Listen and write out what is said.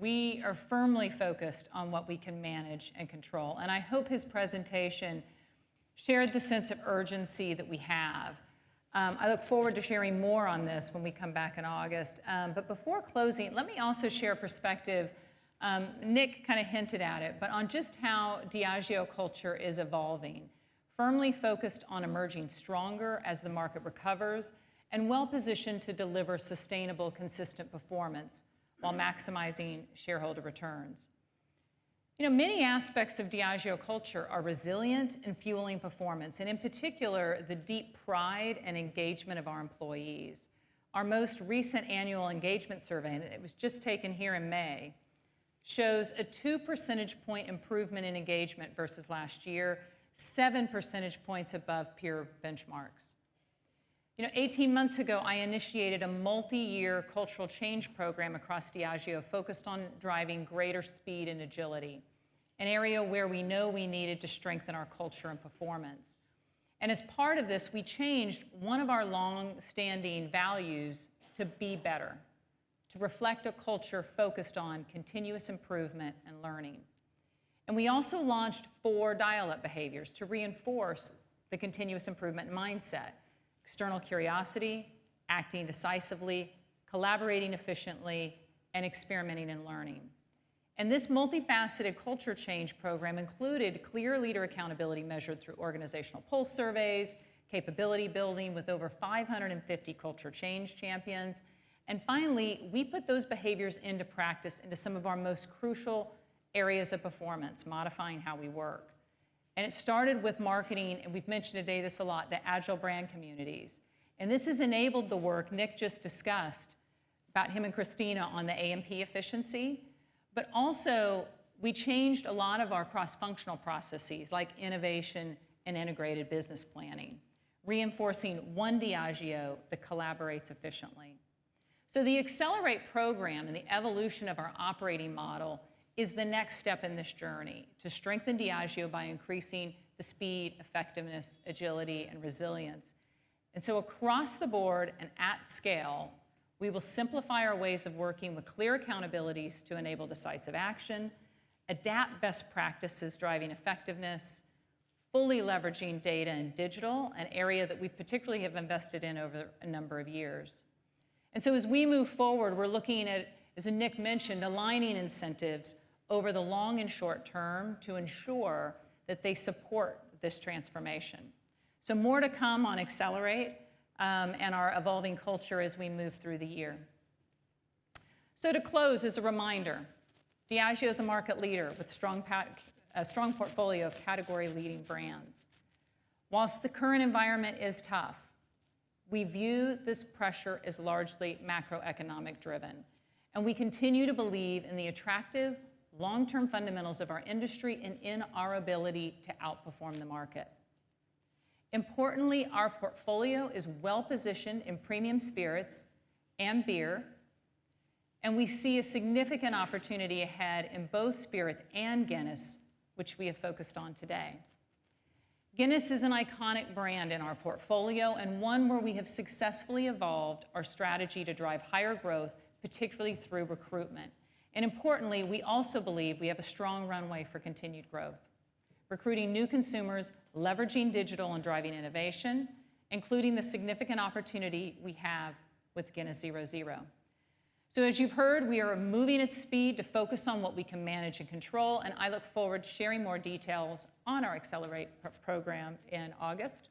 we are firmly focused on what we can manage and control. And I hope his presentation shared the sense of urgency that we have. I look forward to sharing more on this when we come back in August. But before closing, let me also share a perspective. Nick kind of hinted at it, but on just how Diageo culture is evolving, firmly focused on emerging stronger as the market recovers, and well-positioned to deliver sustainable, consistent performance while maximizing shareholder returns. You know, many aspects of Diageo culture are resilient and fueling performance, and in particular, the deep pride and engagement of our employees. Our most recent annual engagement survey, and it was just taken here in May, shows a 2 percentage point improvement in engagement versus last year, 7 percentage points above peer benchmarks. You know, 18 months ago, I initiated a multi-year cultural change program across Diageo focused on driving greater speed and agility, an area where we know we needed to strengthen our culture and performance. And as part of this, we changed one of our long-standing values to be better, to reflect a culture focused on continuous improvement and learning. And we also launched 4 dial-up behaviors to reinforce the continuous improvement mindset: external curiosity, acting decisively, collaborating efficiently, and experimenting and learning. And this multifaceted culture change program included clear leader accountability measured through organizational pulse surveys, capability building with over 550 culture change champions. And finally, we put those behaviors into practice into some of our most crucial areas of performance, modifying how we work. And it started with marketing, and we've mentioned today this a lot, the agile brand communities. And this has enabled the work Nick just discussed about him and Christina on the A&P efficiency, but also we changed a lot of our cross-functional processes like innovation and integrated business planning, reinforcing one Diageo that collaborates efficiently. So the Accelerate program and the evolution of our operating model is the next step in this journey to strengthen Diageo by increasing the speed, effectiveness, agility, and resilience. And so across the board and at scale, we will simplify our ways of working with clear accountabilities to enable decisive action, adapt best practices driving effectiveness, fully leveraging data and digital, an area that we particularly have invested in over a number of years. And so as we move forward, we're looking at, as Nick mentioned, aligning incentives over the long and short term to ensure that they support this transformation. So more to come on Accelerate and our evolving culture as we move through the year. So to close, as a reminder, Diageo is a market leader with a strong portfolio of category-leading brands. Whilst the current environment is tough, we view this pressure as largely macroeconomic driven, and we continue to believe in the attractive long-term fundamentals of our industry and in our ability to outperform the market. Importantly, our portfolio is well-positioned in premium spirits and beer, and we see a significant opportunity ahead in both spirits and Guinness, which we have focused on today. Guinness is an iconic brand in our portfolio and one where we have successfully evolved our strategy to drive higher growth, particularly through recruitment. And importantly, we also believe we have a strong runway for continued growth, recruiting new consumers, leveraging digital and driving innovation, including the significant opportunity we have with Guinness 0.0. So as you've heard, we are moving at speed to focus on what we can manage and control, and I look forward to sharing more details on our Accelerate program in August.